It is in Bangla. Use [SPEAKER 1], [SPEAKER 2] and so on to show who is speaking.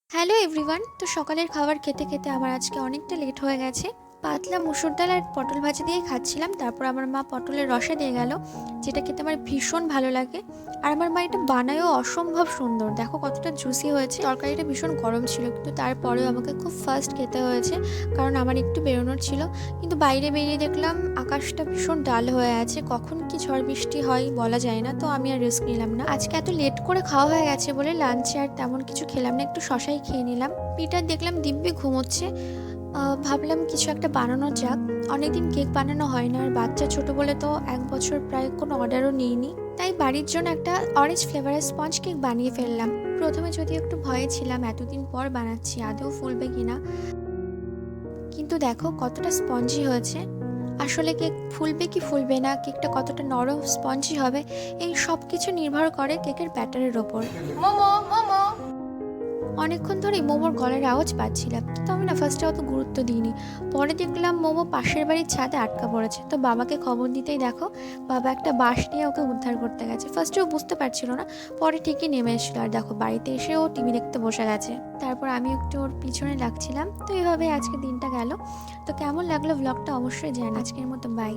[SPEAKER 1] Hello everyone. তো সকালের খাবার খেতে খেতে আমার আজকে অনেকটা লেট হয়ে গেছে। পাতলা মুসুর ডাল আর পটল ভাজি দিয়ে খাচ্ছিলাম। তারপর আমার মা পটলের রসা দিয়ে গেল, যেটা খেতে আমার ভীষণ ভালো লাগে। আর আমার মা এটা বানায়ও অসম্ভব সুন্দর। দেখো কতটা জুসি হয়েছে। তরকারিটা ভীষণ গরম ছিল, কিন্তু তারপরেও আমাকে খুব ফাস্ট খেতে হয়েছে, কারণ আমার একটু বেরোনোর ছিল। কিন্তু বাইরে বেরিয়ে দেখলাম আকাশটা ভীষণ ডাল হয়ে আছে, কখন কি ঝড় বৃষ্টি হয় বলা যায় না। তো আমি আর রিস্ক নিলাম না। আজকে এত লেট করে খাওয়া হয়ে গেছে বলে লাঞ্চে আর তেমন কিছু খেলাম না, একটু শশাই খেয়ে নিলাম। পিটার দেখলাম দিব্যি ঘুমোচ্ছে। ভাবলাম কিছু একটা বানানো যাক। অনেকদিন কেক বানানো হয় না, আর বাচ্চা ছোট বলে তো 1 বছর প্রায় কোনো অর্ডারও নিইনি। তাই বাড়ির জন্য একটা অরেঞ্জ ফ্লেভারের স্পঞ্জ কেক বানিয়ে ফেললাম। প্রথমে যদিও একটু ভয়ে ছিলাম, এতদিন পর বানাচ্ছি আদৌ ফুলবে কিনা। কিন্তু দেখো কতটা স্পঞ্জি হয়েছে। আসলে কেক ফুলবে কি ফুলবে না, কেকটা কতটা নরম স্পঞ্জি হবে, এই সব কিছু নির্ভর করে কেকের ব্যাটারের ওপর। মোমো মোমো। অনেকক্ষণ ধরেই মোমোর গলার আওয়াজ পাচ্ছিলাম, কিন্তু আমি না ফার্স্টে অত গুরুত্ব দিইনি। পরে দেখলাম মোমো পাশের বাড়ির ছাদে আটকা পড়েছে। তো বাবাকে খবর দিতেই দেখো বাবা একটা বাঁশ নিয়ে ওকে উদ্ধার করতে গেছে। ফার্স্টে ও বুঝতে পারছিল না, পরে ঠিকই নেমে এসেছিল। আর দেখো বাড়িতে এসে ও টিভি দেখতে বসে গেছে। তারপর আমি একটু ওর পিছনে লাগছিলাম। তো এইভাবে আজকে দিনটা গেল। তো কেমন লাগলো ব্লগটা অবশ্যই জানান। আজকের মতো বাই।